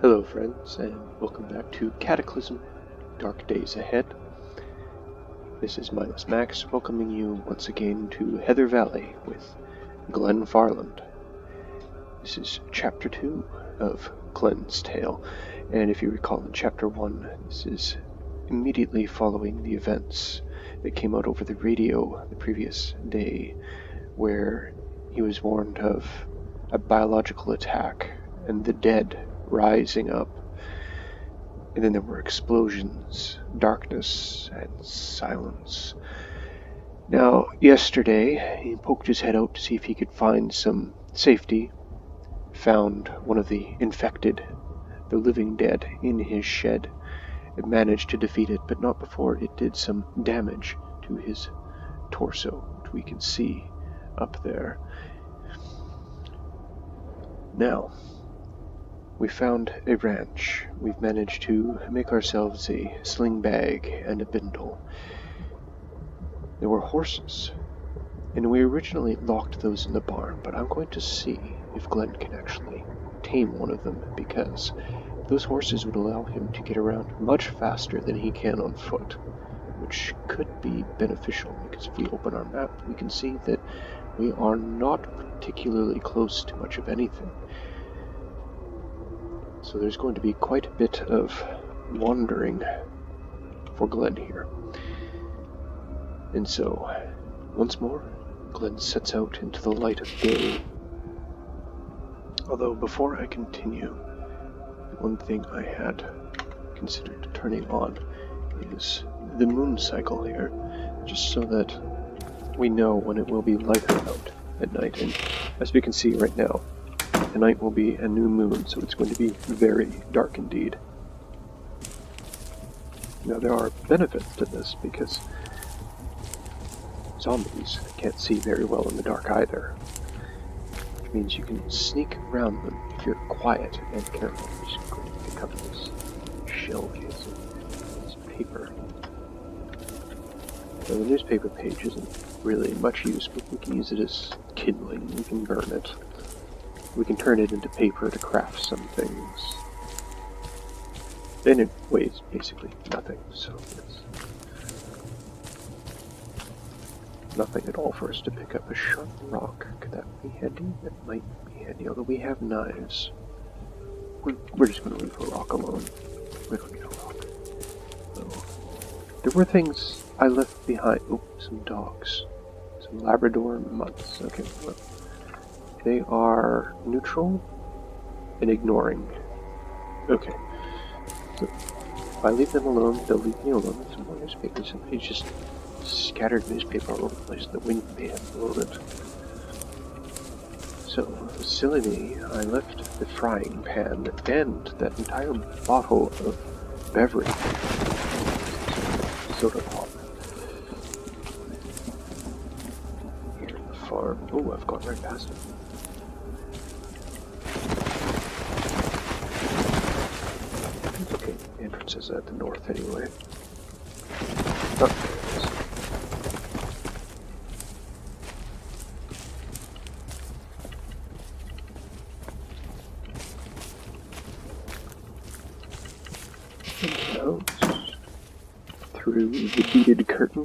Hello friends, and welcome back to Cataclysm, Dark Days Ahead. This is Mindless Max, welcoming you once again to Heather Valley with Glen Farland. This is Chapter 2 of Glen's Tale, and if you recall in Chapter 1, this is immediately following the events that came out over the radio the previous day, where he was warned of a biological attack and the dead rising up. And then there were explosions, darkness, and silence. Now, yesterday, he poked his head out to see if he could find some safety, found one of the infected, the living dead, in his shed, and managed to defeat it, but not before it did some damage to his torso, which we can see up there. Now, we found a ranch. We've managed to make ourselves a sling bag and a bindle. There were horses, and we originally locked those in the barn, but I'm going to see if Glen can actually tame one of them, because those horses would allow him to get around much faster than he can on foot, which could be beneficial, because if we open our map, we can see that we are not particularly close to much of anything. So there's going to be quite a bit of wandering for Glen here. And so, once more, Glen sets out into the light of day. Although, before I continue, one thing I had considered turning on is the moon cycle here, just so that we know when it will be lighter out at night. And as we can see right now, tonight will be a new moon, so it's going to be very dark indeed. Now, there are benefits to this, because zombies can't see very well in the dark either, which means you can sneak around them if you're quiet and careful. I'm just going to pick up this shell case of this paper. Now, the newspaper page isn't really much use, but we can use it as kindling. We can burn it. We can turn it into paper to craft some things. And it weighs basically nothing, so it's nothing at all for us to pick up. A sharp rock, could that be handy? That might be handy, although we have knives. We're just going to leave a rock alone. We don't need a rock. So, there were things I left behind. Oh, some dogs. Some Labrador mutts. Okay, well. They are neutral and ignoring. Okay. So if I leave them alone, they'll leave me alone. Some more newspaper. Somebody just scattered newspaper all over the place. The wind may have blown it. So, silly me, I left the frying pan and that entire bottle of beverage. Soda pop. Here in the farm. Oh, I've gone right past it. Okay, the entrance is at the north anyway. Oh, there it is. And out through the beaded curtain.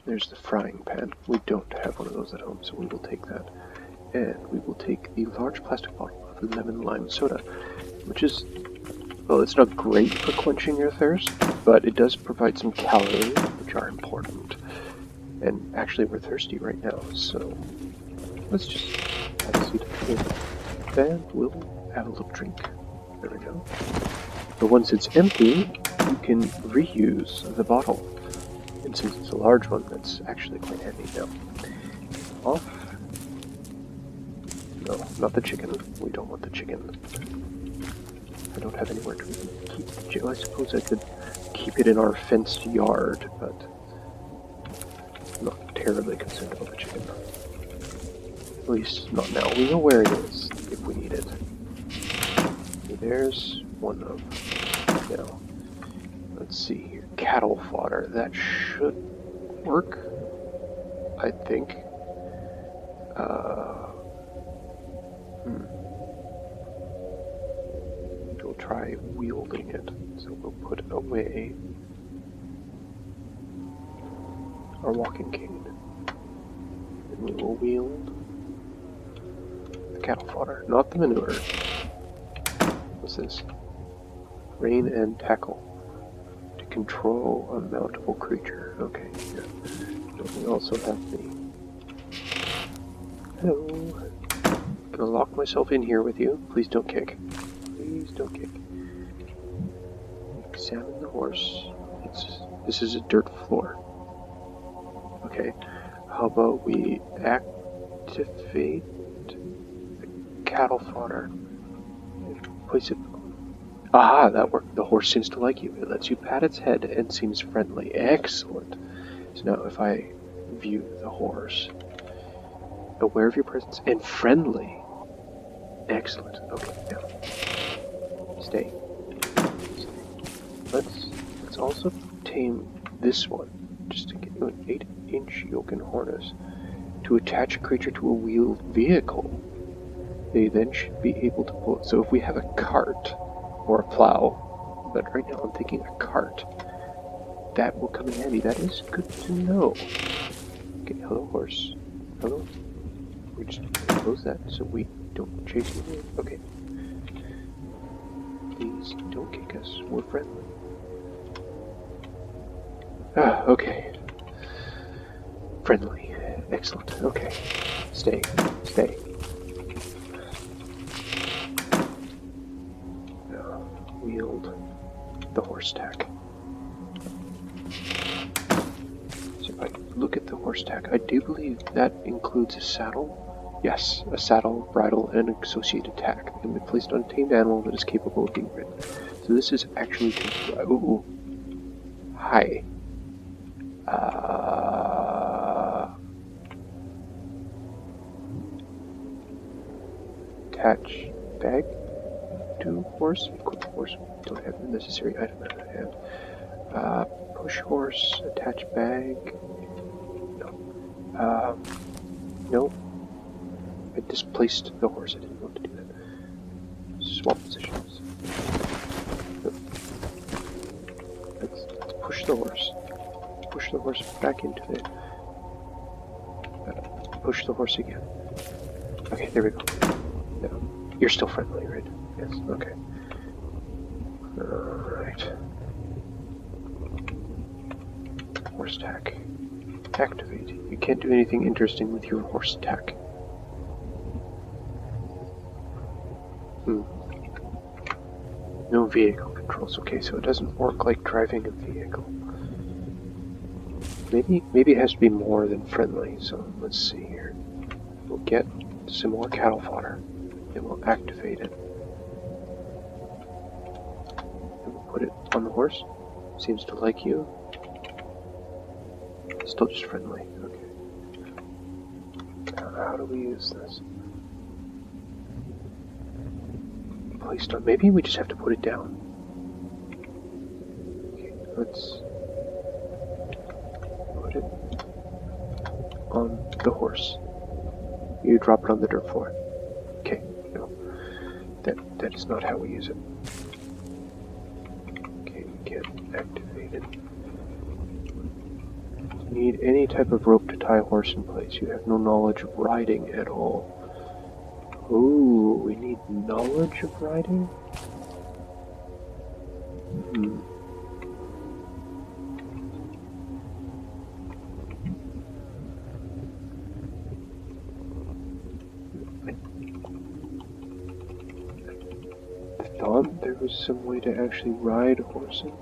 There's the frying pan. We don't have one of those at home, so we will take that. And we will take the large plastic bottle of lemon lime soda, which is, well, it's not great for quenching your thirst, but it does provide some calories, which are important. And actually, we're thirsty right now, so let's just have a seat at the table. And we'll have a little drink. There we go. But once it's empty, you can reuse the bottle. And since it's a large one, that's actually quite handy now. Off. No, not the chicken. We don't want the chicken. I don't have anywhere to keep the chicken. I suppose I could keep it in our fenced yard, but I'm not terribly concerned about the chicken. At least not now. We know where it is if we need it. Okay, there's one of them. Now, let's see here. Cattle fodder. That should work, I think. We'll try wielding it. So we'll put away our walking cane. And we will wield the cattle fodder, not the manure. What's this? Rein and tackle. To control a mountable creature. Okay, yeah. But we also have the... Hello. I'm gonna lock myself in here with you. Please don't kick. Please don't kick. Examine the horse. This is a dirt floor. Okay. How about we activate the cattle fodder and place it... Aha, that worked. The horse seems to like you. It lets you pat its head and seems friendly. Excellent. So now if I view the horse, aware of your presence and friendly. Excellent. Okay, now stay. Let's also tame this one, just to get you an 8-inch yoke and harness. To attach a creature to a wheeled vehicle, they then should be able to pull it. So if we have a cart or a plow, but right now I'm thinking a cart, that will come in handy. That is good to know. Okay, hello horse. Hello. We just close that so we don't chase you away. Okay. Please don't kick us. We're friendly. Ah, okay. Friendly. Excellent. Okay. Stay. Stay. Now, wield the horse tack. So if I look at the horse tack, I do believe that includes a saddle. Yes, a saddle, bridle, and associated tack. It can be placed on a tamed animal that is capable of being ridden. So this is actually... Ooh. Hi. Attach bag to horse. Equip horse. Don't have the necessary item at hand. Push horse. Attach bag. No. No. I displaced the horse. I didn't want to do that. Swap positions. No. Let's push the horse. Push the horse back into it. Push the horse again. Okay, there we go. No. You're still friendly, right? Yes, okay. Alright. Horse tack. Activate. You can't do anything interesting with your horse tack. No vehicle controls. Okay, so it doesn't work like driving a vehicle. Maybe it has to be more than friendly, so let's see here. We'll get some more cattle fodder, and we'll activate it. And we'll put it on the horse. Seems to like you. Still just friendly, okay. How do we use this? Placed on, maybe we just have to put it down. Okay, let's put it on the horse. You drop it on the dirt floor. Okay, no. That is not how we use it. Okay, we can't activate it. Need any type of rope to tie a horse in place. You have no knowledge of riding at all. Ooh, we need knowledge of riding? I thought there was some way to actually ride horses.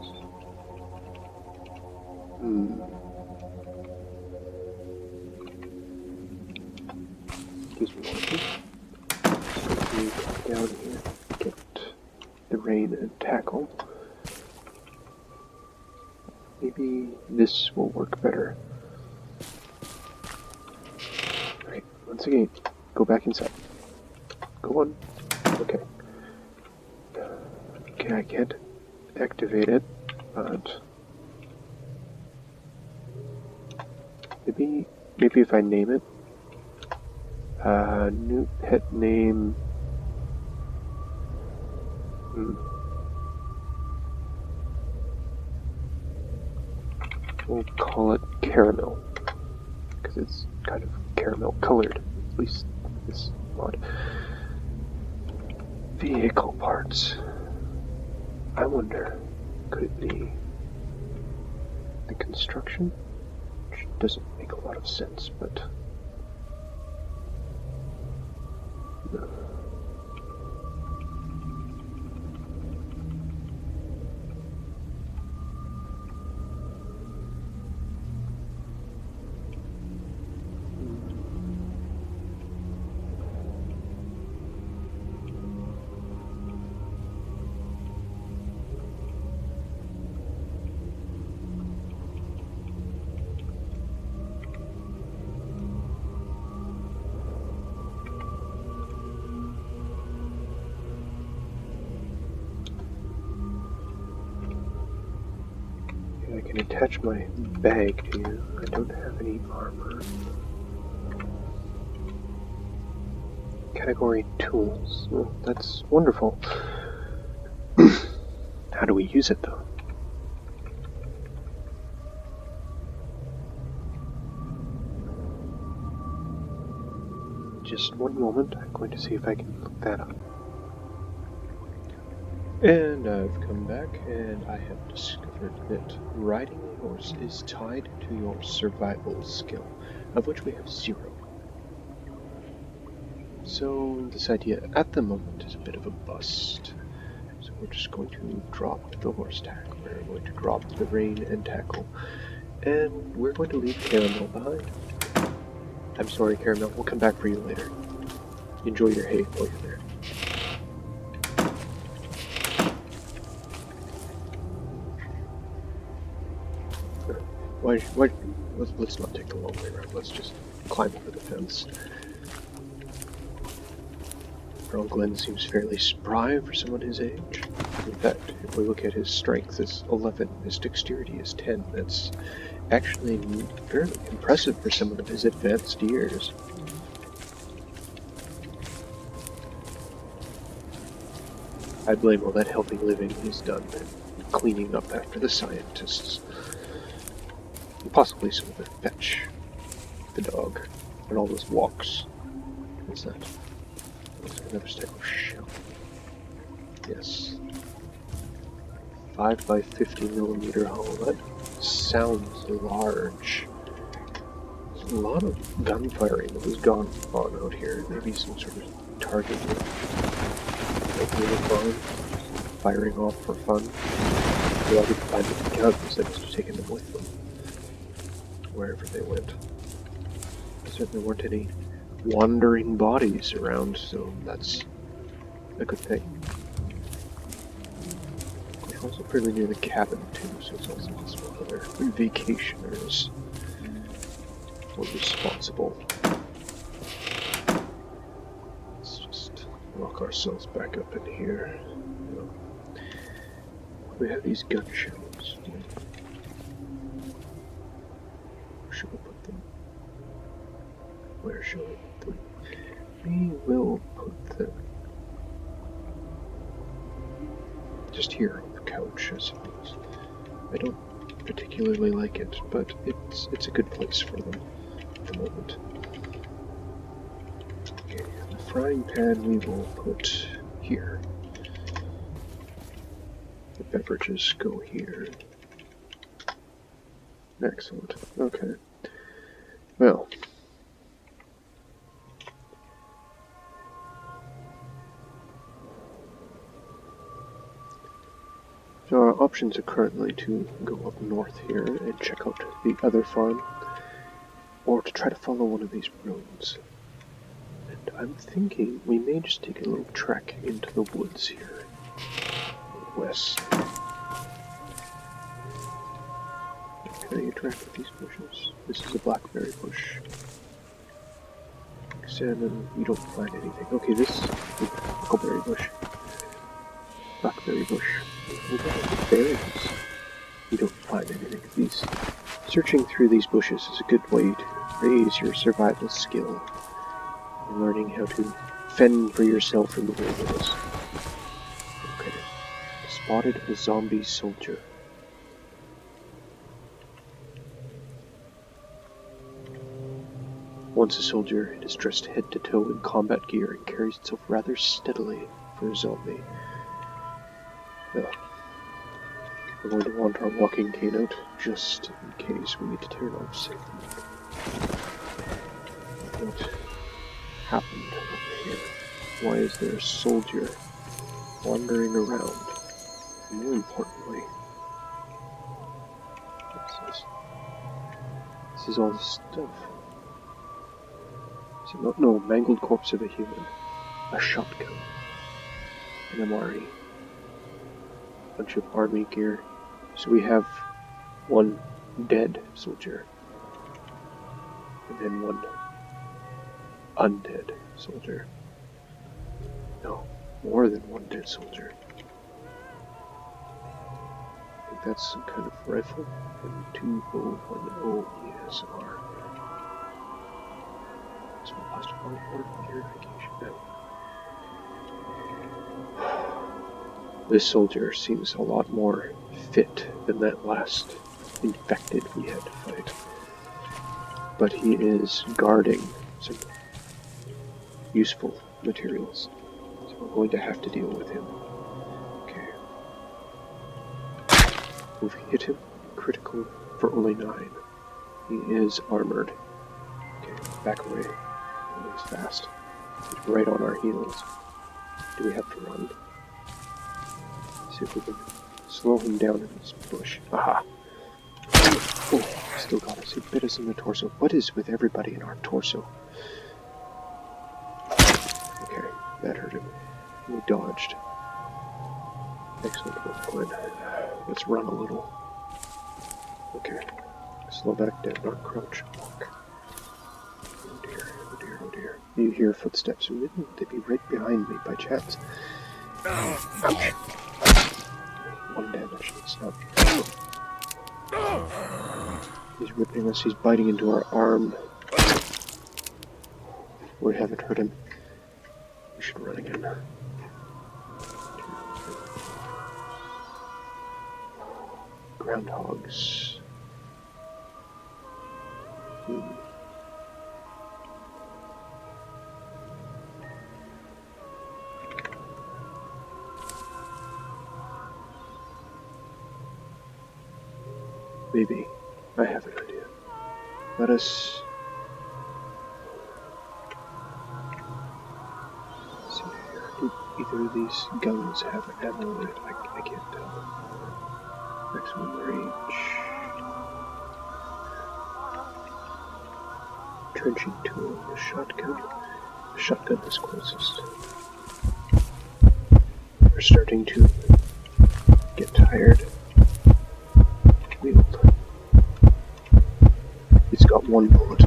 Excuse me, horses. So down here, get the rein and tackle. Maybe this will work better. Okay, once again, go back inside. Go on. Okay. Okay, I can't activate it, but maybe if I name it, new pet name We'll call it caramel, because it's kind of caramel colored, at least this mod. Vehicle parts. I wonder, could it be the construction? Which doesn't make a lot of sense, but... no. I can attach my bag to you. I don't have any armor. Category tools. Well, that's wonderful. How do we use it, though? Just one moment. I'm going to see if I can look that up. And I've come back, and I have discovered that riding a horse is tied to your survival skill, of which we have 0. So this idea at the moment is a bit of a bust. So we're just going to drop the horse tack, we're going to drop the rein and tackle, and we're going to leave Caramel behind. I'm sorry, Caramel, we'll come back for you later. Enjoy your hay while you're there. Let's not take the long way around, let's just climb over the fence. Earl Glen seems fairly spry for someone his age. In fact, if we look at his strength is 11, his dexterity is 10, that's actually fairly impressive for someone of his advanced years. I blame all that helping living he's done and cleaning up after the scientists. And possibly some of the fetch, the dog, and all those walks. What's that? Looks like another type of shell. Yes. 5 by 50mm hull. That sounds large. There's a lot of gun firing that has gone on out here. Maybe some sort of target like really fun. Firing off for fun. Well, I didn't find them out because I must have taken them with them. Wherever they went. There certainly weren't any wandering bodies around, so that's a good thing. We're also pretty near the cabin too, so it's also possible other vacationers were responsible. Let's just lock ourselves back up in here. We have these gun shells. Should we put them? Where shall we put them? We will put them just here on the couch, I suppose. I don't particularly like it, but it's a good place for them at the moment. Okay, the frying pan we will put here. The beverages go here. Excellent. Okay. Well. So our options are currently to go up north here and check out the other farm, or to try to follow one of these roads. And I'm thinking we may just take a little trek into the woods here, west. Can I interact with these bushes? This is a blackberry bush. Examine, you don't find anything. Okay, this is a huckleberry bush. Blackberry bush. What about the berries? You don't find anything. These searching through these bushes is a good way to raise your survival skill and learning how to fend for yourself in the wilderness. Okay. spotted a zombie soldier. Once a soldier, it is dressed head to toe in combat gear and carries itself rather steadily for a zombie. Well, we're going to want our walking cane out just in case we need to turn off safe mode. What happened over here? Why is there a soldier wandering around? And more importantly, what's this? This is all the stuff. So no, mangled corpse of a human, a shotgun, an MRE, a bunch of army gear. So we have one dead soldier, and then one undead soldier. No, more than one dead soldier. I think that's some kind of rifle. M201 ESR. Small plastic body order purification. This soldier seems a lot more fit than that last infected we had to fight. But he is guarding some useful materials. So we're going to have to deal with him. Okay. We've hit him. Critical for only 9. He is armored. Okay, back away. He's fast. He's right on our heels. Do we have to run? See if we can slow him down in this bush. Aha! Oh, still got us. He bit us in the torso. What is with everybody in our torso? Okay, that hurt him. We dodged. Excellent work, Glen. Let's run a little. Okay. Slow back down, not crouch, walk. Oh dear, oh dear, oh dear. You hear footsteps. Wouldn't they be right behind me by chance? Ouch. 1 damage. It's not. He's ripping us. He's biting into our arm. We haven't hurt him. We should run again. Groundhogs. Maybe. I have an idea. Let us see here. Do either of these guns have ammo in it? I can't tell. Maximum range. Trenching tool, a shotgun. The shotgun is closest. We're starting to get tired. Wield. It's got 1 bullet,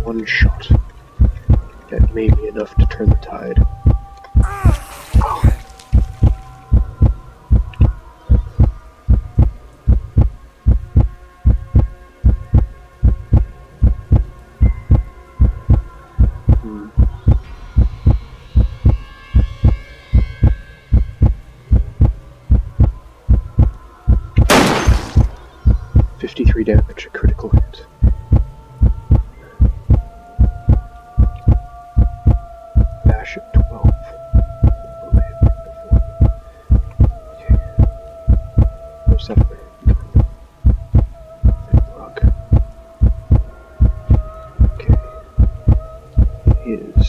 1 shot. That may be enough to turn the tide. Oh. 53 damage, a critical hit. Bash of 12. Okay. Where's that other gun? Log. Okay. He is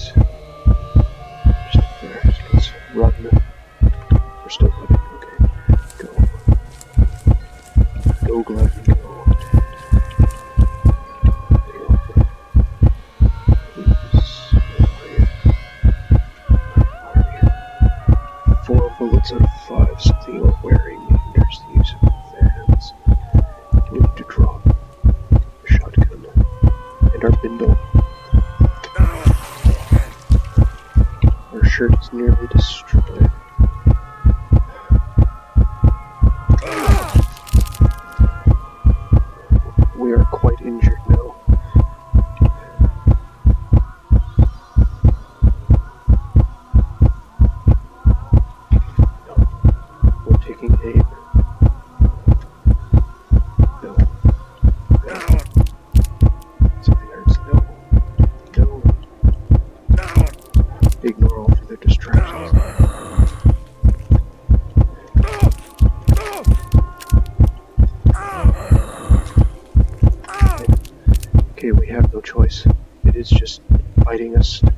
just up there. So let's run. We're still running. Okay. Go. Go, Glen. Go. 4 bullets out of 5, something you are wearing hinders the use of fans. We need to drop a shotgun and our bindle. Our shirt is nearly destroyed. We are quite injured now. We're taking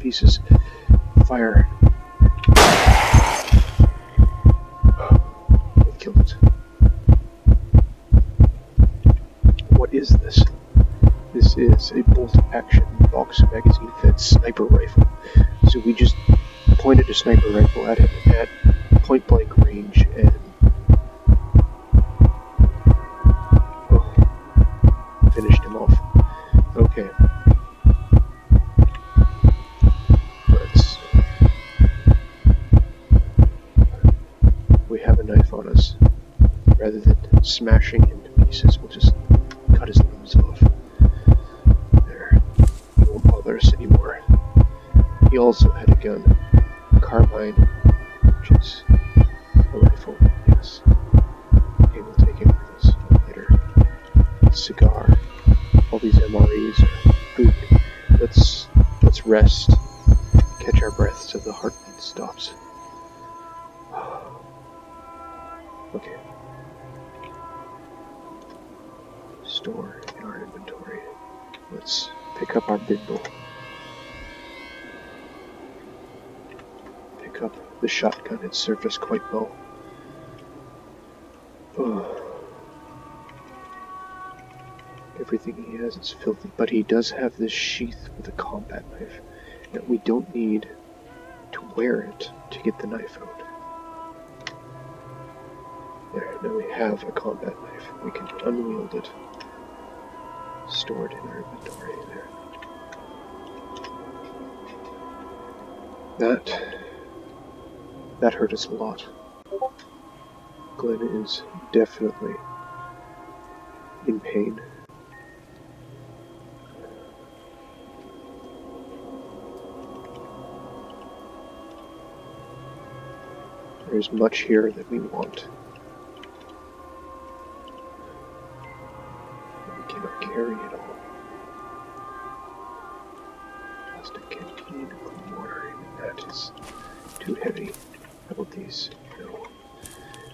pieces. Fire. I killed it. What is this? This is a bolt-action box magazine-fed sniper rifle. So we just pointed a sniper rifle at him at point-blank range and finished him off. Okay. We have a knife on us. Rather than smashing him to pieces, we'll just cut his limbs off. There. He won't bother us anymore. He also had a gun. A carbine, which is a rifle, yes. Okay, we'll take it with us later. Cigar. All these MREs are food. Let's rest. Catch our breath till the heartbeat stops. Okay. Store in our inventory. Let's pick up our bindle. Pick up the shotgun. It served us quite well. Everything he has is filthy, but he does have this sheath with a combat knife. Now, we don't need to wear it to get the knife out. There, now we have a combat knife. We can unwield it. Stored in our inventory there. That hurt us a lot. Glen is definitely in pain. There's much here that we want. We cannot carry it all. Plastic canteen, clean water, even that is too heavy. How about these? No.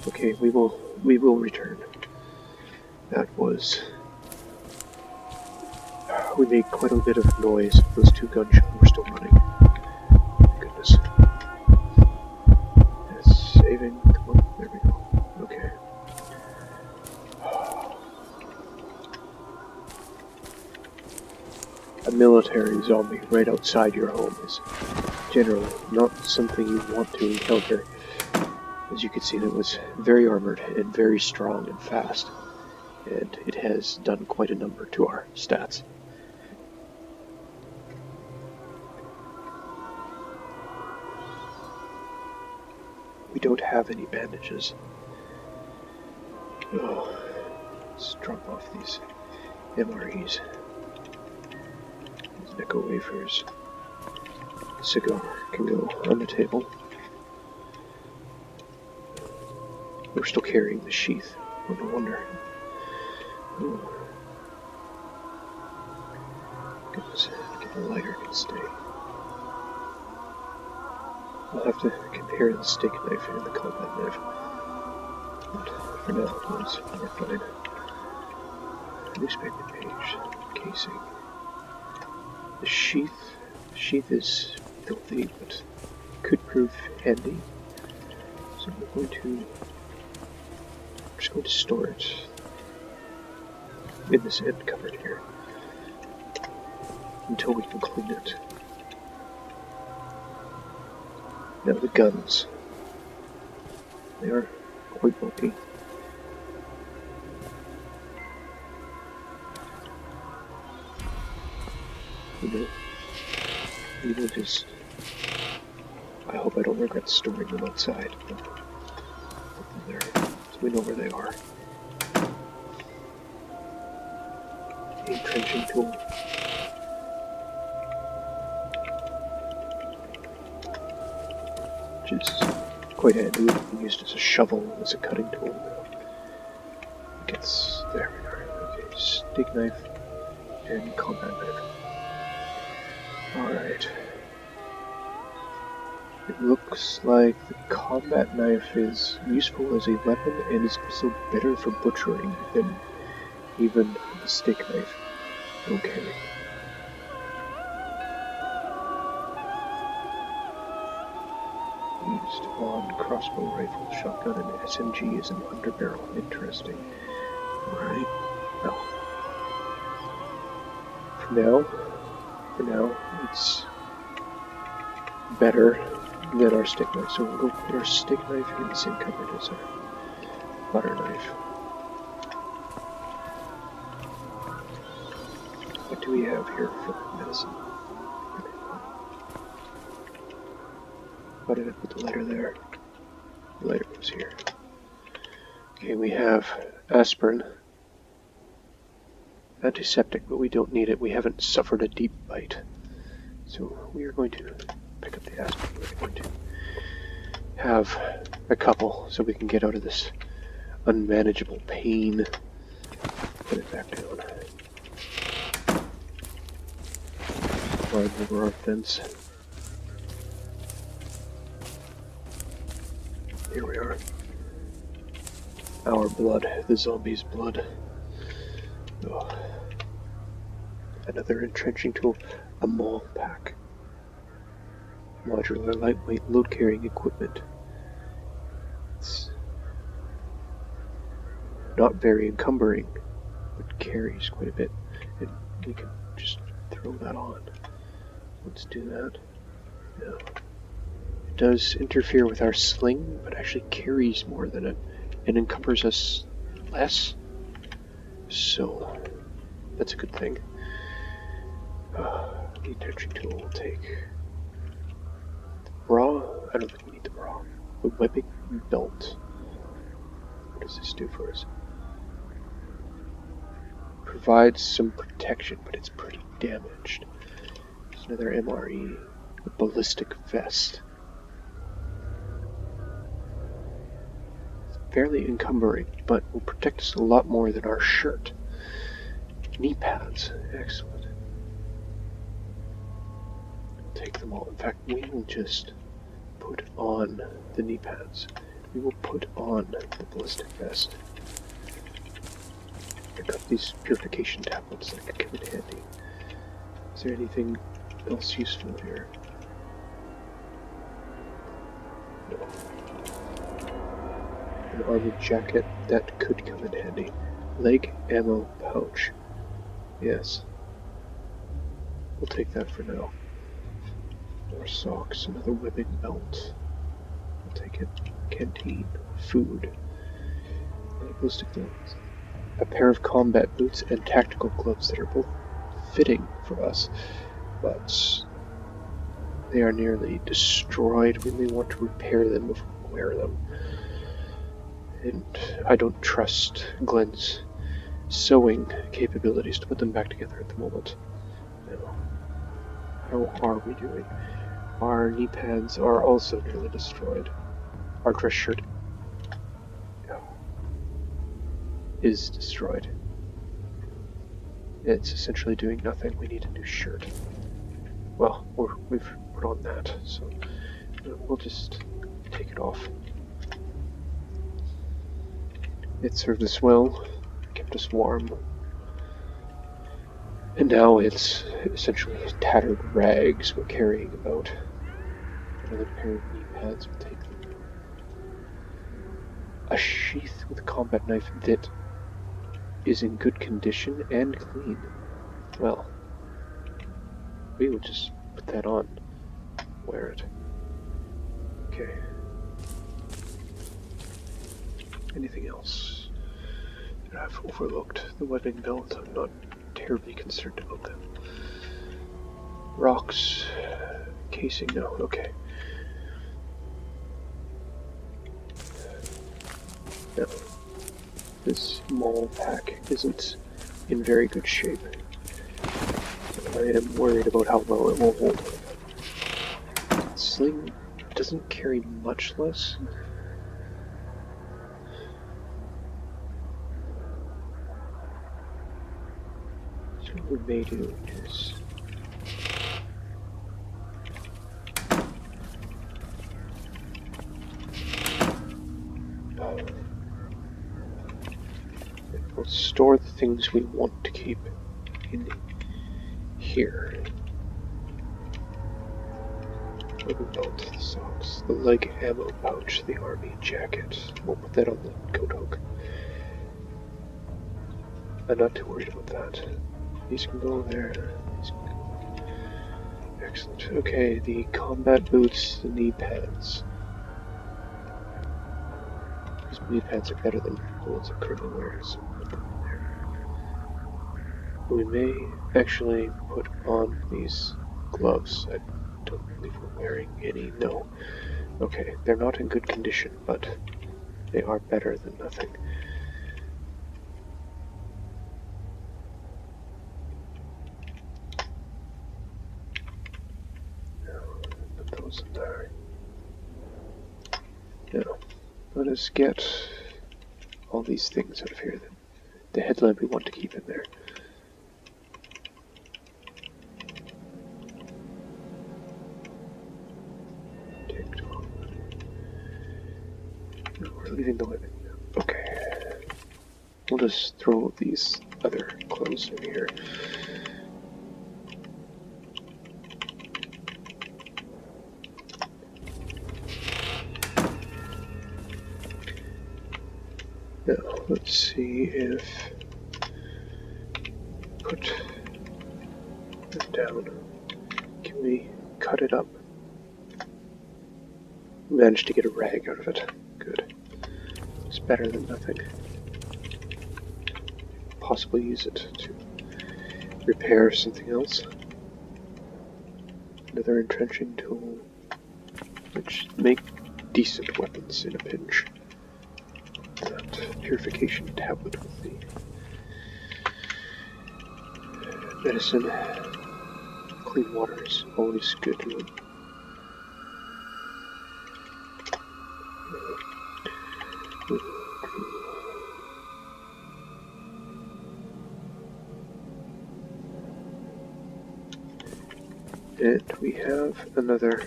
Okay, we will return. That was... We made quite a bit of noise. Those two gunshots were still running. Goodness. Saving. Come on, there we go. Okay. A military zombie right outside your home is generally not something you want to encounter. As you can see, it was very armored and very strong and fast, and it has done quite a number to our stats. We don't have any bandages. Oh, let's drop off these MREs. These Necco wafers. Cigar can go on the table. We're still carrying the sheath. Oh, no wonder. Oh. Goodness, get a lighter can stay. I'll have to compare the steak knife and the combat knife. But for now, we're fine. Newspaper page, casing. The sheath is filthy, but could prove handy. So we're just going to store it in this end cupboard here until we can clean it. Now the guns. They are quite bulky. You know, just... I hope I don't regret storing them outside. But put them there, so we know where they are. A trenching tool. Which is quite handy. It can be used as a shovel, as a cutting tool. There we are. Okay, steak knife and combat knife. Alright. It looks like the combat knife is useful as a weapon and is also better for butchering than even the steak knife. Okay. Focused on crossbow rifle, shotgun, and SMG is an underbarrel. Interesting. Alright. Well. For now, it's better than our stick knife. So we'll go put our stick knife in the same cupboard as our butter knife. What do we have here for medicine? Why did I put the lighter there? The lighter goes here. Okay, we have aspirin. Antiseptic, but we don't need it. We haven't suffered a deep bite. So we are going to pick up the aspirin. We're going to have a couple so we can get out of this unmanageable pain. Put it back down. Climb over our fence. Here we are. Our blood, the zombie's blood. Oh. Another entrenching tool, a maul pack. Modular, lightweight, load-carrying equipment. It's not very encumbering, but carries quite a bit. And we can just throw that on. Let's do that. Yeah. It does interfere with our sling, but actually carries more than it, and encumbers us less. So, that's a good thing. The entrenching tool will take the bra. I don't think we need the bra. The webbing belt. What does this do for us? Provides some protection, but it's pretty damaged. There's another MRE. A ballistic vest. It's fairly encumbering, but will protect us a lot more than our shirt. Knee pads. Excellent. Take them all. In fact, we will just put on the knee pads. We will put on the ballistic vest. Pick up these purification tablets that could come in handy. Is there anything else useful here? No. An armored jacket that could come in handy. Leg ammo pouch. Yes. We'll take that for now. More socks, another webbing belt. I'll take it. Canteen, food, ballistic gloves, a pair of combat boots, and tactical gloves that are both fitting for us, but they are nearly destroyed. We may want to repair them before we wear them. And I don't trust Glen's sewing capabilities to put them back together at the moment. No. How are we doing? Our knee pads are also nearly destroyed. Our dress shirt is destroyed. It's essentially doing nothing. We need a new shirt. Well, we've put on that, so we'll just take it off. It served us well, kept us warm. And now it's essentially tattered rags we're carrying about. Another pair of knee pads will take them. A sheath with a combat knife that is in good condition and clean. Well, we will just put that on. Wear it. Okay. Anything else that I've overlooked? The webbing belt, I'm not terribly concerned about them. Rocks, casing, no, okay. No. This maul pack isn't in very good shape. I am worried about how well it will hold up. Sling doesn't carry much less. So what we may do is we'll store the things we want to keep in here. Rubber belt, the socks, the leg ammo pouch, the army jacket. We'll put that on the coat hook. I'm not too worried about that. These can go there. These can go. Excellent. Okay, the combat boots, the knee pads. These knee pads are better than the ones that currently wear, so we'll put them in there. We may actually put on these gloves. I don't believe we're wearing any. No. Okay, they're not in good condition, but they are better than nothing. Put those in there. Now, let us get all these things out of here then. The headlamp we want to keep in there. No, we're leaving the living. Okay. We'll just throw these other clothes in here. Now, let's see if put it down. Can we cut it up? We managed to get a rag out of it. Good. It's better than nothing. Possibly use it to repair something else. Another entrenching tool, which make decent weapons in a pinch. That purification tablet with the medicine. Clean water is always good. And we have another.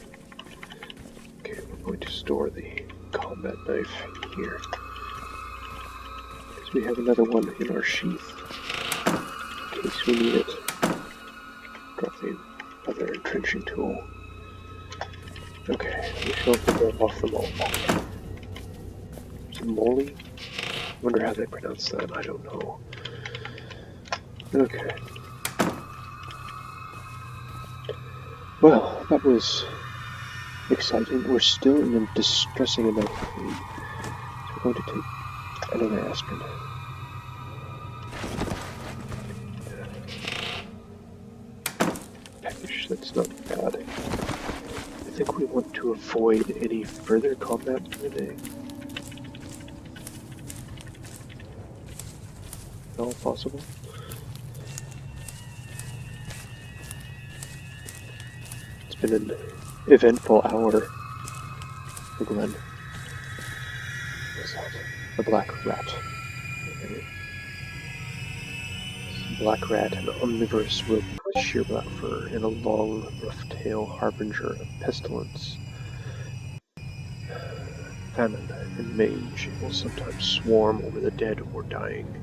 Okay, we're going to store the combat knife here. Because we have another one in our sheath. In case we need it. Drop the other entrenching tool. Okay, we shall grab off the mole pack. Is it Molly? I wonder how they pronounce that, I don't know. Okay. Well, that was exciting. We're still in a distressing amount of pain. So we're going to take another aspirin. Package, that's not bad. I think we want to avoid any further combat today. All possible. It's been an eventful hour for Glen. What's that? A black rat. Okay. Black rat, an omnivorous rodent with sheer black fur and a long, rough tail, harbinger of pestilence, famine, and mange. It will sometimes swarm over the dead or dying.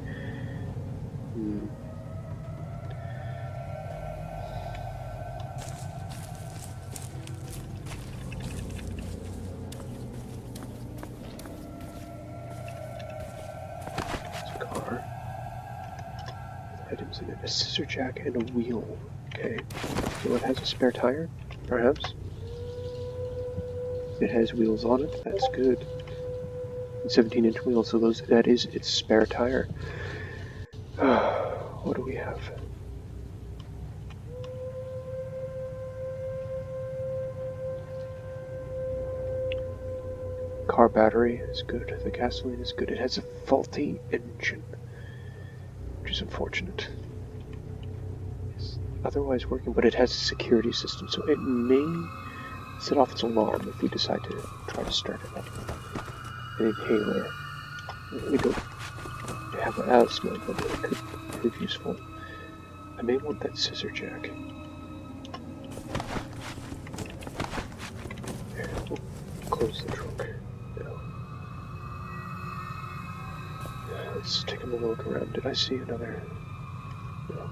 Items in it. A scissor jack and a wheel. Okay. So it has a spare tire? Perhaps? It has wheels on it. That's good. 17-inch wheels, so that is its spare tire. What do we have? Car battery is good. The gasoline is good. It has a faulty engine, which is unfortunate. It's otherwise working, but it has a security system, so it may set off its alarm if we decide to try to start it up. An inhaler. We don't have asthma, but it could prove useful. I may want that scissor jack. There, we'll close the trunk. Let's take a look around. Did I see another? No.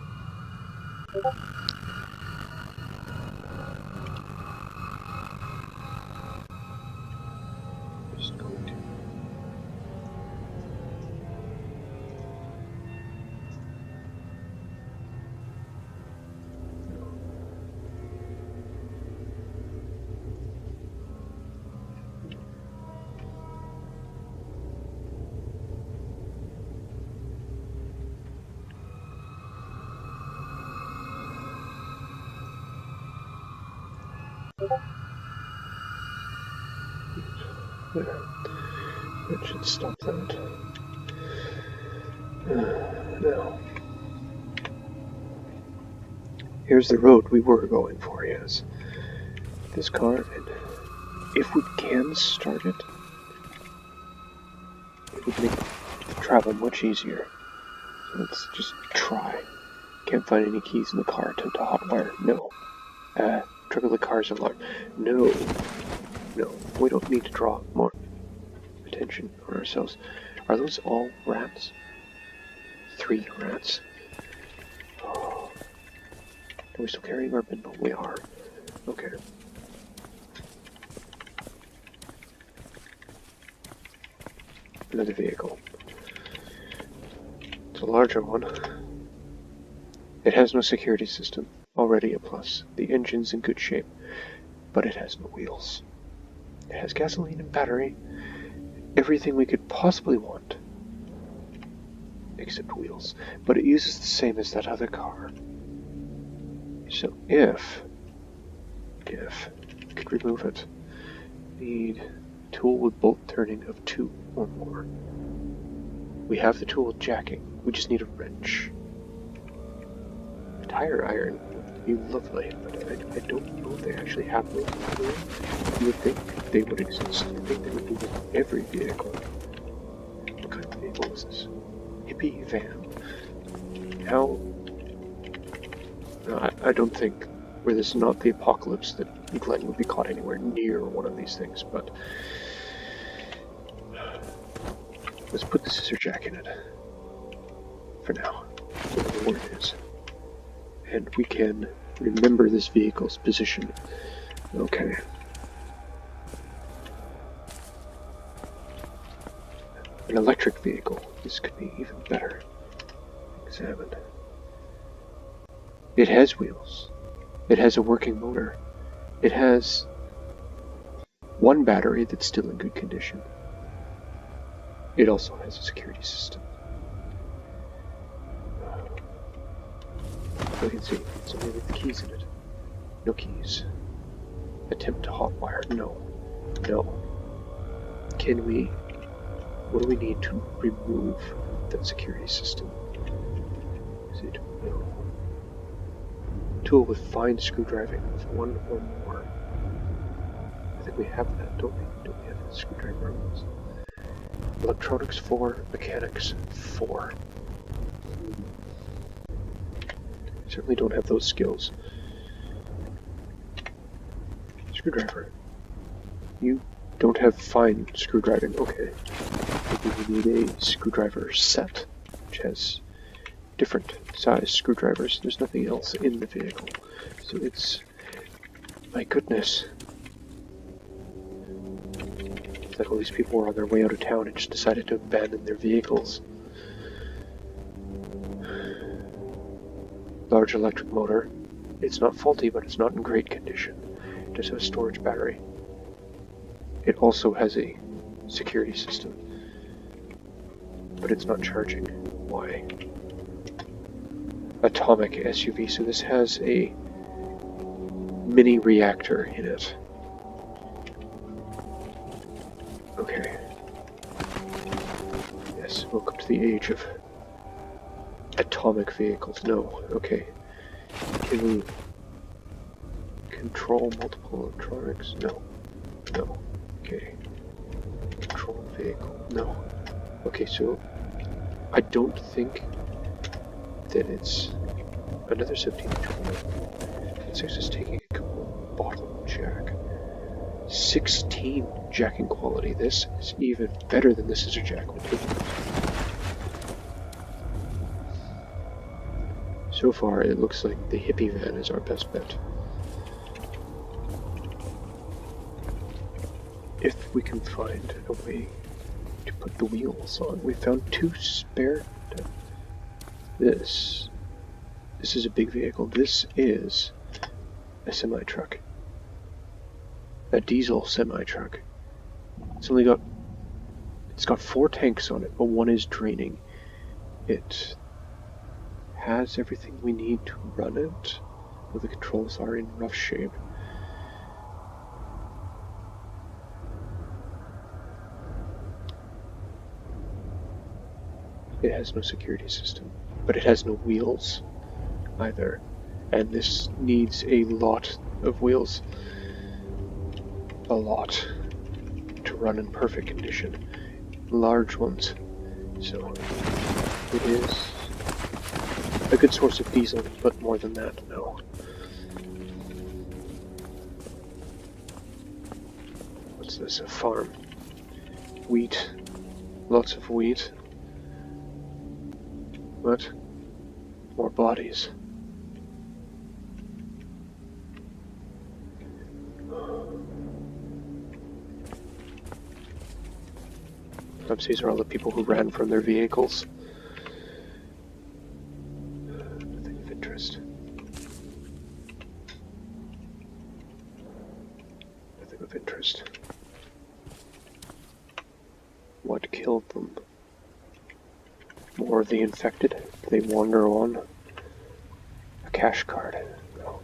There. That should stop that. Now, here's the road we were going for, yes. This car, and if we can start it, it would make travel much easier. So let's just try. Can't find any keys in the car. Attempt to hotwire. No. Trigger the car's alarm. No. No. We don't need to draw more attention on ourselves. Are those all rats? 3 rats. Oh. Are we still carrying our bindle? We are. Okay. Another vehicle. It's a larger one. It has no security system. Already a plus. The engine's in good shape, but it has no wheels. It has gasoline and battery. Everything we could possibly want. Except wheels. But it uses the same as that other car. So if we could remove it, need tool with bolt turning of 2 or more. We have the tool with jacking. We just need a wrench. A tire iron would be lovely, but I don't know if they actually have those. You would think they would exist. I think they would be in every vehicle. What kind of vehicle is this? Hippie van. How? No, I don't think, where this is not the apocalypse, that Glen would be caught anywhere near one of these things, but let's put the scissor jack in it. For now. Whatever the word is. And we can remember this vehicle's position. Okay. An electric vehicle. This could be even better. Examine. It has wheels. It has a working motor. It has 1 battery that's still in good condition. It also has a security system. We can see something with the keys in it. No keys. Attempt to hotwire. No. No. Can we... What do we need to remove that security system? Is it... No. Tool with fine screwdriving of 1 or more. I think we have that, don't we? Don't we have a screwdriver on this? Electronics 4, mechanics 4. Certainly don't have those skills. Screwdriver. You don't have fine screwdriving. Okay. Maybe we need a screwdriver set, which has different size screwdrivers. There's nothing else in the vehicle. So it's... My goodness. It's like all these people were on their way out of town and just decided to abandon their vehicles. Large electric motor. It's not faulty, but it's not in great condition. It does have a storage battery. It also has a security system. But it's not charging. Why? Atomic SUV, so this has a mini reactor in it. Okay. Yes, welcome to the age of atomic vehicles. No. Okay. Can we control multiple electronics? No. No. Okay. Control vehicle. No. Okay, so I don't think that it's another 17-20. It says it's taking a bottle jack. 16 jacking quality. This is even better than the scissor jack would take. So far, it looks like the hippie van is our best bet. If we can find a way to put the wheels on. We found 2 spare. This is a big vehicle. This is a semi-truck. A diesel semi-truck. It's got 4 tanks on it, but 1 is draining. It has everything we need to run it, but the controls are in rough shape. It has no security system, but it has no wheels either. And this needs a lot of wheels. A lot. To run in perfect condition. Large ones. So, it is a good source of diesel, but more than that, no. What's this? A farm. Wheat. Lots of wheat. What? More bodies. Perhaps these are all the people who ran from their vehicles. Nothing of interest. Nothing of interest. What killed them? More of the infected? Do they wander on? A cash card. No.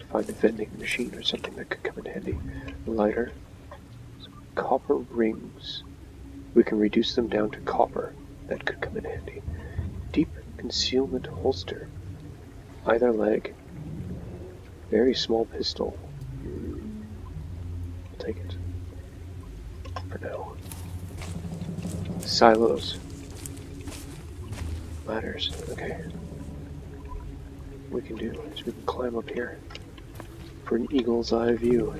Find a vending machine or something that could come in handy. A lighter. Some copper rings. We can reduce them down to copper. That could come in handy. Deep concealment holster. Either leg. Very small pistol. I'll take it. For now. Silos. Ladders. Okay. What we can do is we can climb up here for an eagle's eye view.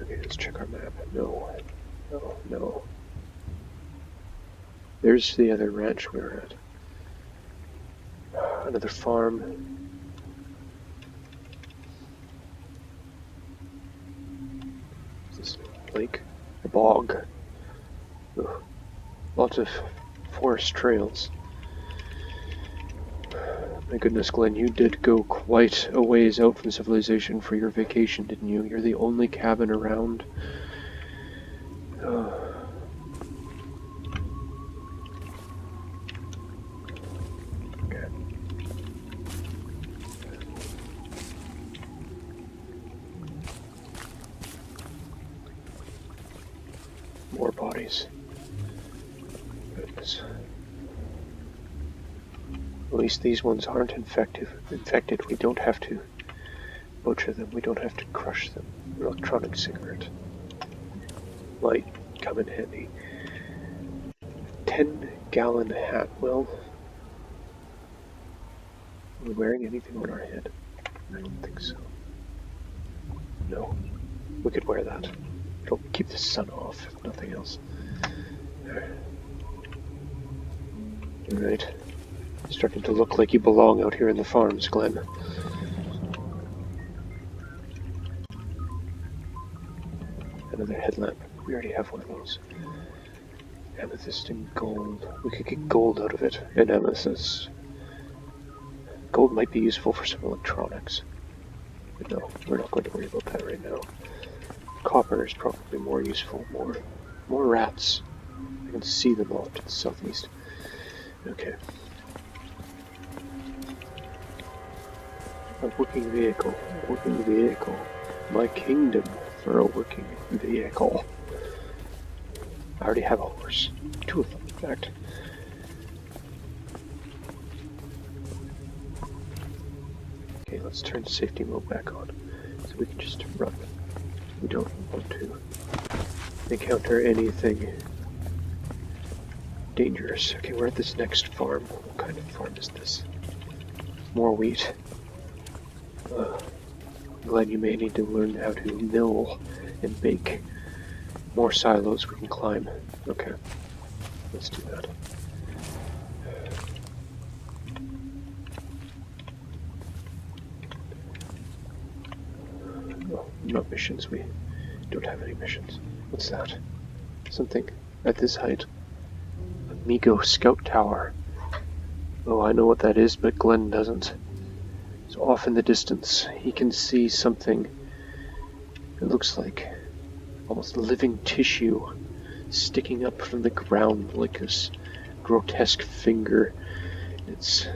Okay, let's check our map. No. No, no. There's the other ranch we were at. Another farm. Is this a lake? A bog. Ugh. Lots of forest trails. My goodness, Glen, you did go quite a ways out from civilization for your vacation, didn't you? You're the only cabin around. Okay. More bodies. Goodness. At least these ones aren't infected. We don't have to butcher them. We don't have to crush them. An electronic cigarette might come in handy. 10-gallon hat. Well, are we wearing anything on our head? I don't think so. No. We could wear that. It'll keep the sun off, if nothing else. Alright. Starting to look like you belong out here in the farms, Glen. Another headlamp. We already have one of those. Amethyst and gold. We could get gold out of it. And amethyst. Gold might be useful for some electronics. But no, we're not going to worry about that right now. Copper is probably more useful. More rats. I can see them all to the southeast. Okay. A working vehicle. A working vehicle. My kingdom for a working vehicle. I already have a horse. 2 of them, in fact. Okay, let's turn safety mode back on. So we can just run. We don't want to encounter anything dangerous. Okay, we're at this next farm. What kind of farm is this? More wheat. Glen, you may need to learn how to mill and bake. More silos we can climb. Okay, let's do that. Oh, not missions, we don't have any missions. What's that? Something at this height. Amigo Scout Tower. Oh, I know what that is, but Glen doesn't. So off in the distance, he can see something. It looks like almost living tissue sticking up from the ground like this grotesque finger. It's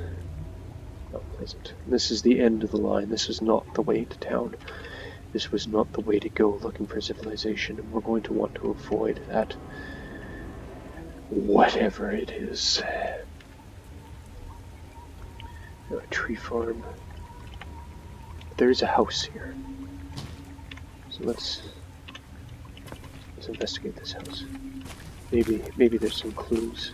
not pleasant. This is the end of the line. This is not the way to town. This was not the way to go looking for civilization, and we're going to want to avoid that whatever it is. A tree farm. There's a house here. So let's investigate this house. Maybe there's some clues.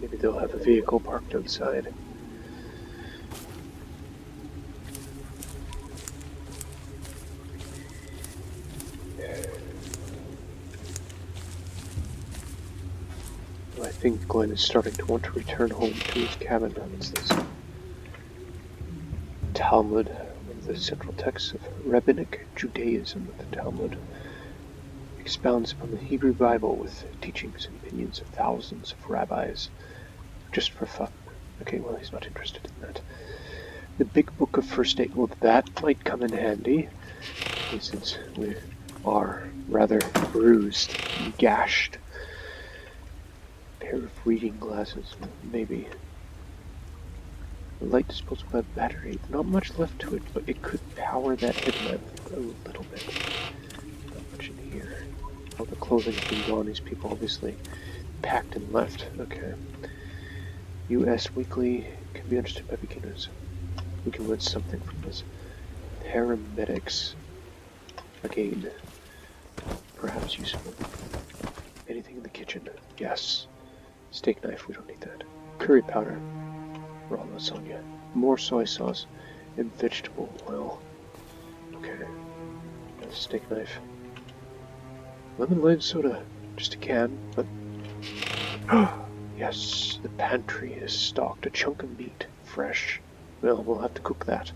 Maybe they'll have a vehicle parked outside. I think Glen is starting to want to return home to his cabin. What's this? Talmud, one of the central texts of Rabbinic Judaism. The Talmud expounds upon the Hebrew Bible with teachings and opinions of thousands of rabbis, just for fun. Okay, well, he's not interested in that. The Big Book of First Aid, well, that might come in handy, since we are rather bruised and gashed. Pair of reading glasses, maybe. A light disposable battery. Not much left to it, but it could power that headlamp a little bit. Not much in here. All the clothing has been gone. These people obviously packed and left. Okay. U.S. Weekly can be understood by beginners. We can learn something from this. Paramedics. Again. Perhaps useful. Anything in the kitchen? Yes. Steak knife, we don't need that. Curry powder. Raw lasagna. More soy sauce. And vegetable oil. Okay. That's a steak knife. Lemon lime soda. Just a can, but... Yes, the pantry is stocked. A chunk of meat. Fresh. Well, we'll have to cook that.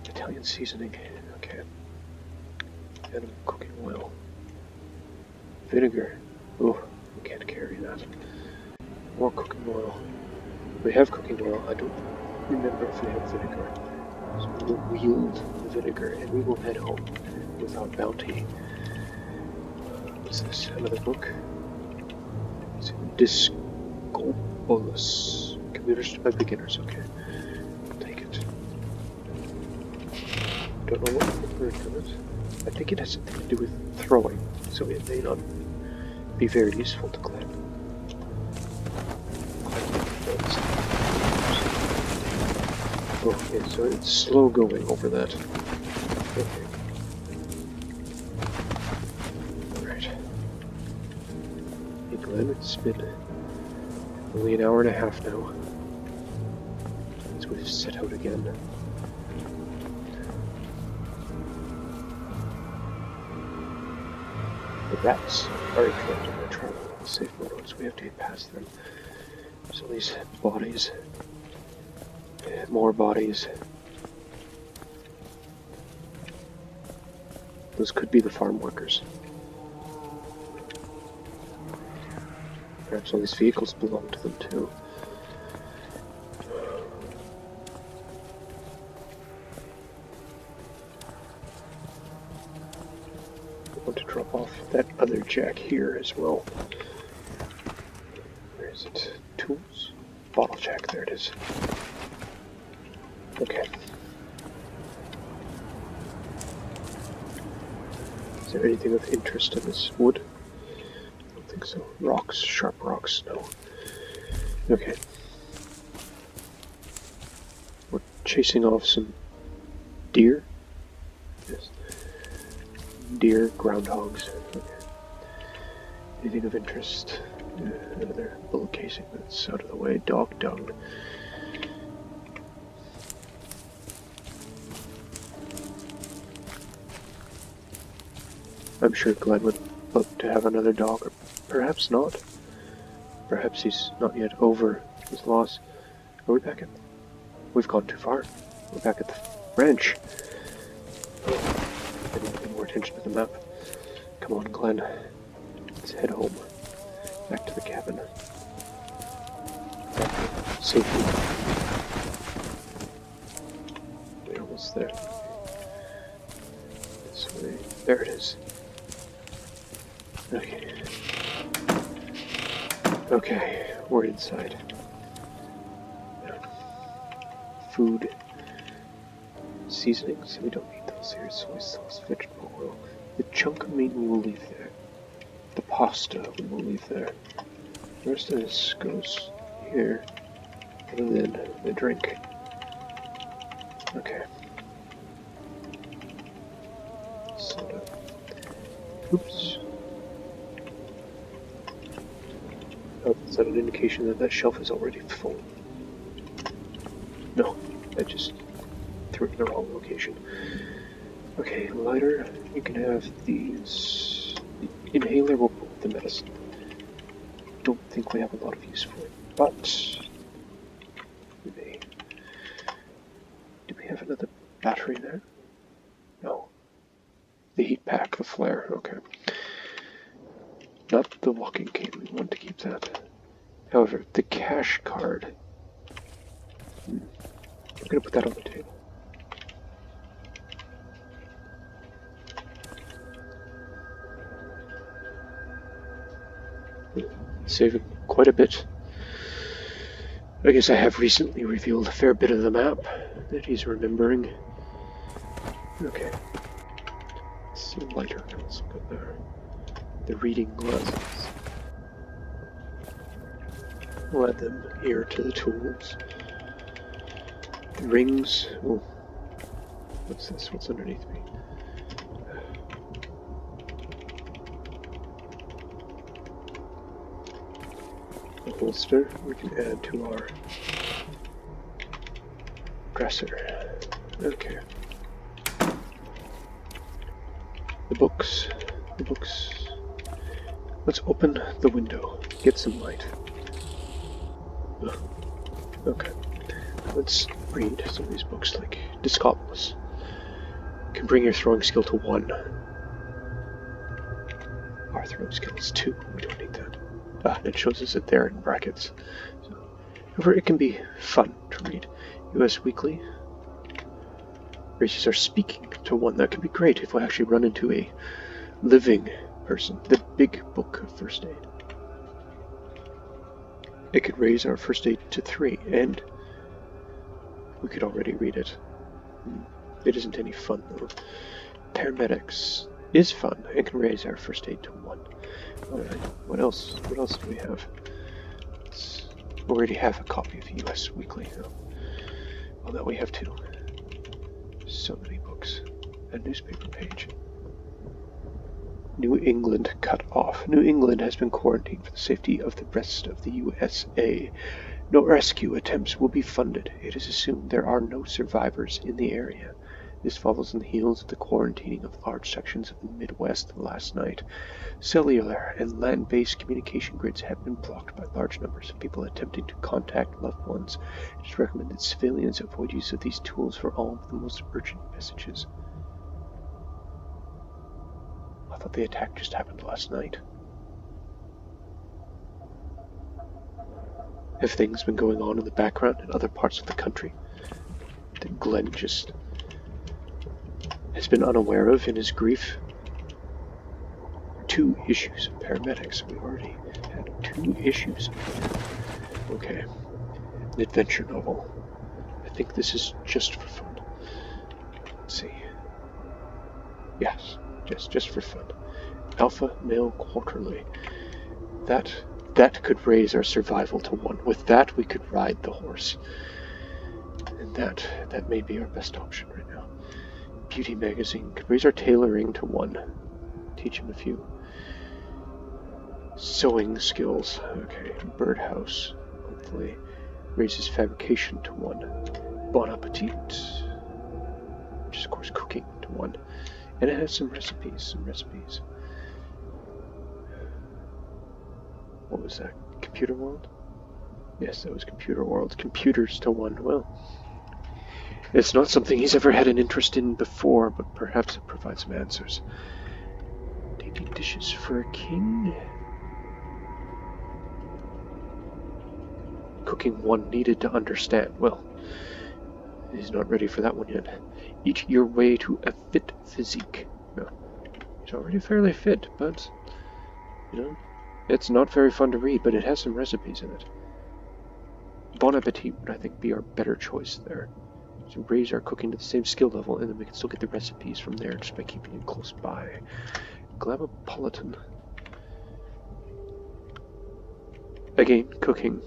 Italian seasoning. Okay. And cooking oil. Vinegar. Oh, we can't carry that. More cooking oil. We have cooking oil. I don't remember if we have vinegar. So we will wield the vinegar and we will head home with our bounty. What's this? Another book? It's Discobolus. Computers by beginners. Okay. I'll take it. Don't know what the word for it. I think it has something to do with throwing, so it may not be very useful to Glen. Okay, so it's slow going over that. Okay. Alright. Hey Glen, it's been only an hour and a half now since we've set out again. The rats are interrupting my travel in safe mode, so we have to get past them. There's all these bodies. More bodies. Those could be the farm workers. Perhaps all these vehicles belong to them too. I want to drop off that other jack here as well. Where is it? Tools? Bottle jack, there it is. Okay. Is there anything of interest in this wood? I don't think so. Rocks, sharp rocks, no. Okay. We're chasing off some deer. Yes. Deer, groundhogs. Okay. Anything of interest? Another bullet casing that's out of the way. Dog dung. I'm sure Glen would love to have another dog, or perhaps not. Perhaps he's not yet over his loss. Are we back at... We've gone too far. We're back at the ranch. I need to pay more attention to the map. Come on, Glen. Let's head home. Back to the cabin. Safely. We're almost there. This way. There it is. Okay. Okay, we're inside. Food. Seasonings, we don't need those here. Soy sauce, vegetable oil. The chunk of meat we will leave there. The pasta we will leave there. The rest of this goes here, other than the drink. Okay. Soda. Oops. Oh, is that an indication that that shelf is already full? No, I just threw it in the wrong location. Okay, lighter. You can have these. The inhaler will put with the medicine. Don't think we have a lot of use for it, but we may. Do we have another battery there? No. The heat pack, the flare, okay. Not the walking cane, we want to keep that. However, the cash card. I'm going to put that on the table. Saving quite a bit. I guess I have recently revealed a fair bit of the map that he's remembering. Okay. So lighter, let's go there. The reading glasses. We'll add them here to the tools. The rings. Oh. What's this? What's underneath me? A holster we can add to our dresser. Okay. The books. The books. Let's open the window. Get some light. Ugh. Okay. Let's read some of these books, like Discopolis. Can bring your throwing skill to 1. Our throwing skill is 2. We don't need that. Ah, it shows us it there in brackets. So, however, it can be fun to read. US Weekly raises our speaking to 1. That could be great if we actually run into a living person. The Big Book of First Aid. It could raise our first aid to 3, and we could already read it. It isn't any fun, though. Paramedics is fun and can raise our first aid to 1. Alright, what else? What else do we have? We already have a copy of US Weekly, though. Well, now we have 2. So many books. A newspaper page. New England cut off. New England has been quarantined for the safety of the rest of the USA. No rescue attempts will be funded. It is assumed there are no survivors in the area. This follows on the heels of the quarantining of large sections of the Midwest last night. Cellular and land-based communication grids have been blocked by large numbers of people attempting to contact loved ones. It is recommended civilians avoid use of these tools for all of the most urgent messages. I thought the attack just happened last night. Have things been going on in the background in other parts of the country that Glen just has been unaware of in his grief? 2 issues of paramedics. We already had 2 issues of it. Okay. An adventure novel. I think this is just for fun. Let's see. Yes. Just for fun. Alpha Male Quarterly. That could raise our survival to 1. With that, we could ride the horse. And that may be our best option right now. Beauty Magazine could raise our tailoring to 1. Teach him a few sewing skills. Okay. Birdhouse Monthly raises fabrication to 1. Bon Appetit, which is of course cooking, to 1. And it has some recipes. What was that? Computer World? Yes, that was Computer World. Computers to 1. Well, it's not something he's ever had an interest in before, but perhaps it provides some answers. Dainty dishes for a king? Cooking 1 needed to understand. Well, he's not ready for that one yet. Eat your way to a fit physique. No, he's already fairly fit, but, it's not very fun to read, but it has some recipes in it. Bon Appetit would, I think, be our better choice there. So raise our cooking to the same skill level, and then we can still get the recipes from there just by keeping it close by. Glamopolitan. Again, cooking,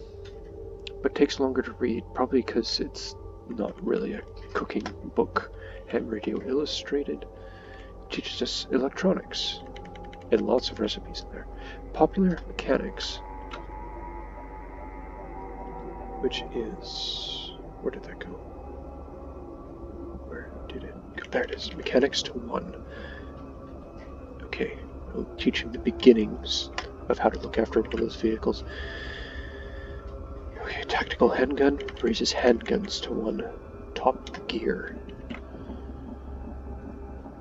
but takes longer to read, probably because it's not really a cooking book. Ham Radio Illustrated teaches us electronics, and lots of recipes in there. Popular Mechanics, which is... where did that go? Where did it go? There it is. Mechanics to 1. Okay, we'll teach him the beginnings of how to look after one of those vehicles. Okay, tactical handgun raises handguns to 1. Top gear.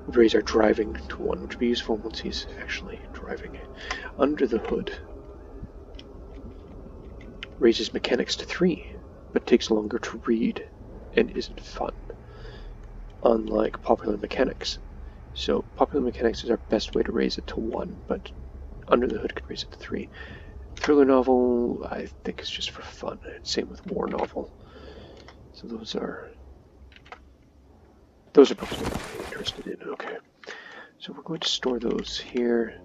Raise our driving to 1, which would be useful once he's actually driving. Under the hood raises mechanics to 3, but takes longer to read and isn't fun, unlike popular mechanics. So popular mechanics is our best way to raise it to 1, but under the hood could raise it to 3. Thriller novel, I think, is just for fun. Same with war novel. So those are books we're interested in. Okay, so we're going to store those here.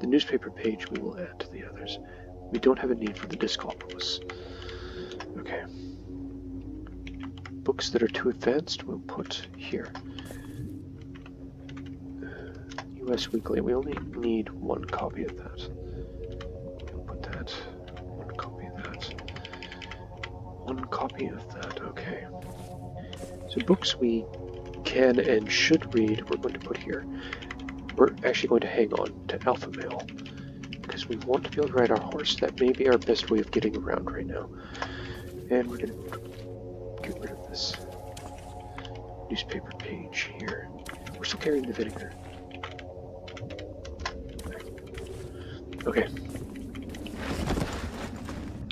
The newspaper page we will add to the others. We don't have a need for the Discopolis. Okay. Books that are too advanced we'll put here. US Weekly, we only need 1 copy of that. We'll put that. 1 copy of that. 1 copy of that, okay. So books we can and should read, we're going to put here. We're actually going to hang on to Alpha Male, because we want to be able to ride our horse. That may be our best way of getting around right now. And we're going to get rid of this newspaper page here. We're still carrying the vinegar. Okay.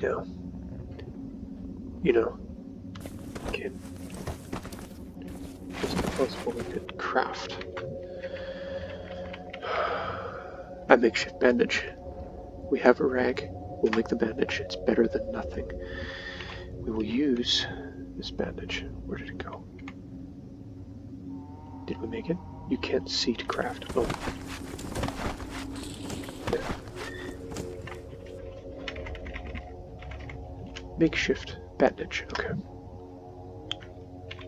Now, again, it's possible we could craft a makeshift bandage. We have a rag, we'll make the bandage. It's better than nothing. We will use this bandage. Where did it go? Did we make it? You can't see to craft. Oh. Yeah. Makeshift bandage. Okay.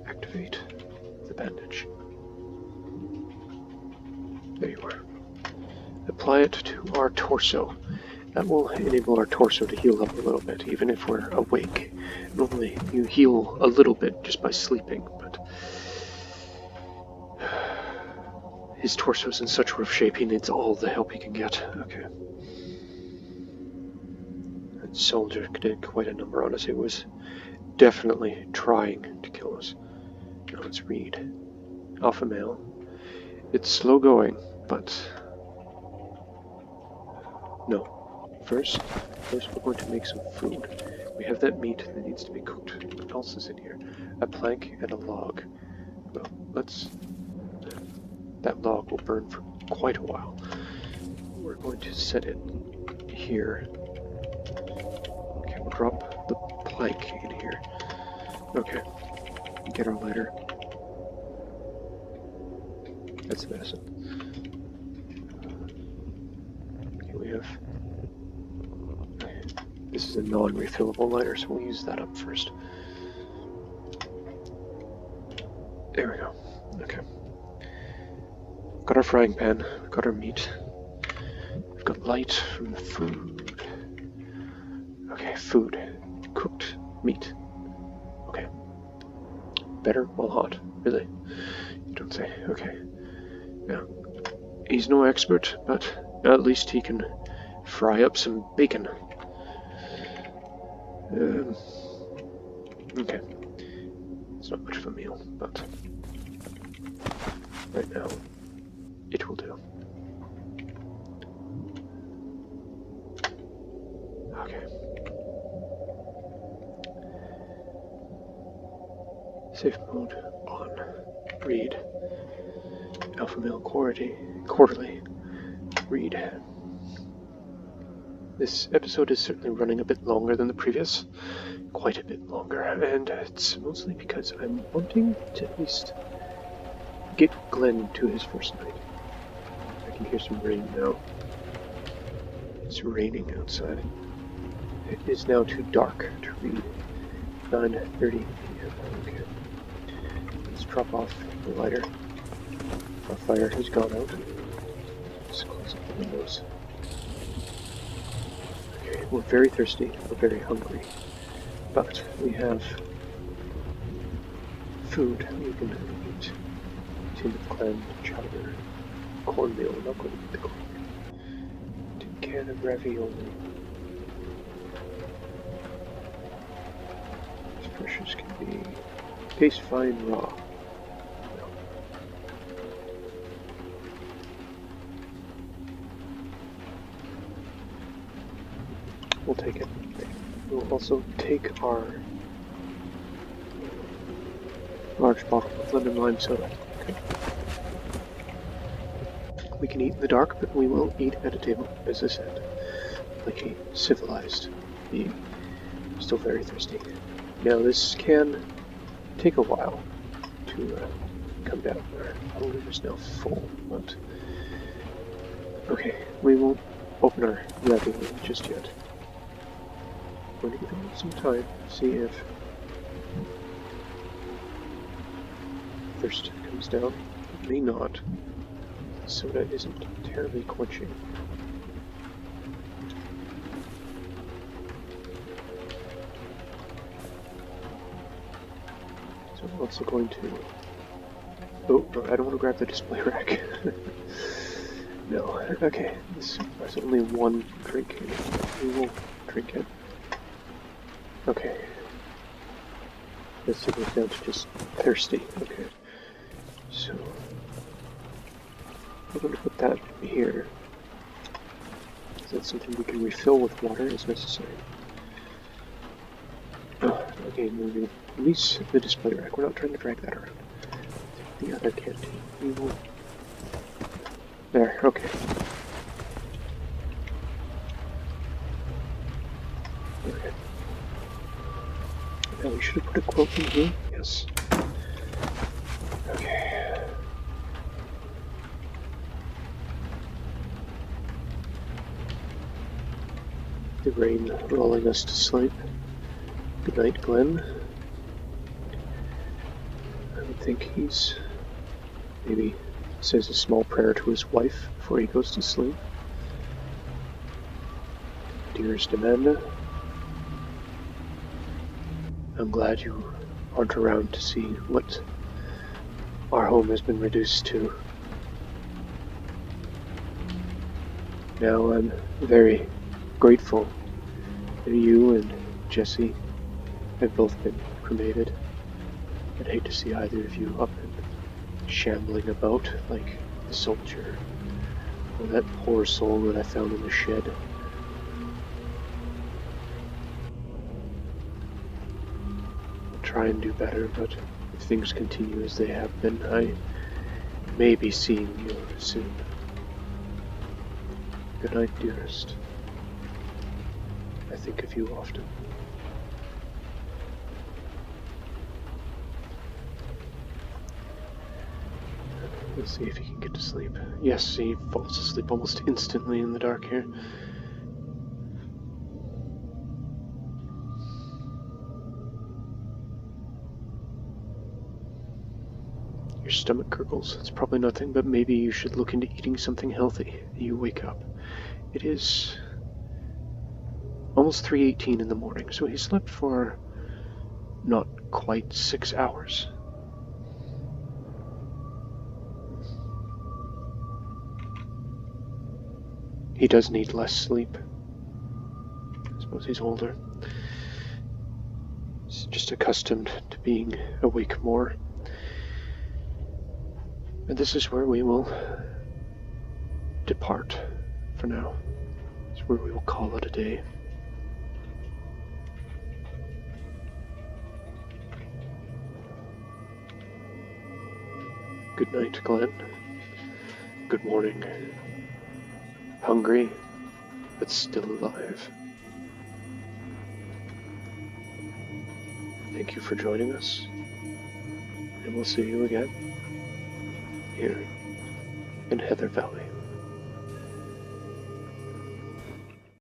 Activate the bandage. There you are. Apply it to our torso. That will enable our torso to heal up a little bit, even if we're awake. Normally, you heal a little bit just by sleeping, but his torso's in such rough shape, he needs all the help he can get. Okay. That soldier did quite a number on us. It was definitely trying to kill us. Now let's read. Alpha Male. It's slow going, but... no. First we're going to make some food. We have that meat that needs to be cooked. What else is in here? A plank and a log. Well, that log will burn for quite a while. We're going to set it here. Okay, we'll drop the plank in here. Okay. Get our lighter. That's medicine. Okay, we have... this is a non-refillable lighter, so we'll use that up first. There we go. Okay. Got our frying pan, got our meat. We've got light from the food. Okay, food. Cooked meat. Okay. Better while hot. Really? You don't say. Okay. Now, he's no expert, but at least he can fry up some bacon. Okay. It's not much of a meal, but right now it will do. Okay. Safe mode on. Read. Alpha Male quarterly. Read. This episode is certainly running a bit longer than the previous. quite a bit longer, and it's mostly because I'm wanting to at least get Glen to his first night. I can hear some rain now. It's raining outside. It is now too dark to read. 9:30 p.m. Okay. Let's drop off the lighter. Our fire has gone out. Let's close up the windows. Okay, we're very thirsty. We're very hungry. But we have food. We can eat tin of clam chowder, cornmeal. I'm not going to eat the cornmeal. Tin can of ravioli. As fresh as can be. Taste fine raw. No. We'll take it. We'll also take our large bottle of lemon lime soda. Okay. We can eat in the dark, but we will eat at a table, as I said, like a civilized being. Still very thirsty. Now this can take a while to come down. Our hunger is now full, but okay, we won't open our ravioli just yet. We're going to give it some time, see if thirst comes down. It may not. The soda isn't terribly quenching. So I'm also going to... Oh, no, I don't want to grab the display rack. No, okay, there's only one drink here. We will drink it. Okay. This goes down to just thirsty. Okay. So I'm going to put that here. Is that something we can refill with water as necessary? Okay, moving. Release the display rack. We're not trying to drag that around. Take the other canteen. We will. There. Okay. Okay. Now we should have put a quote in here. Yes. Okay. The rain lulling us to sleep. Good night, Glen. I would think he's maybe says a small prayer to his wife before he goes to sleep. Dearest Amanda, I'm glad you aren't around to see what our home has been reduced to. Now I'm very grateful that you and Jesse have both been cremated. I'd hate to see either of you up and shambling about like the soldier or that poor soul that I found in the shed. I'll try and do better, but if things continue as they have been, I may be seeing you soon. Good night, dearest. I think of you often. Let's see if he can get to sleep. Yes, he falls asleep almost instantly in the dark here. Your stomach gurgles. It's probably nothing, but maybe you should look into eating something healthy. You wake up. It is almost 3:18 in the morning, so he slept for not quite 6 hours. He does need less sleep. I suppose he's older. He's just accustomed to being awake more. And this is where we will depart for now. It's where we will call it a day. Good night, Glen. Good morning. Hungry, but still alive. thank you for joining us, and we'll see you again here in Heather Valley.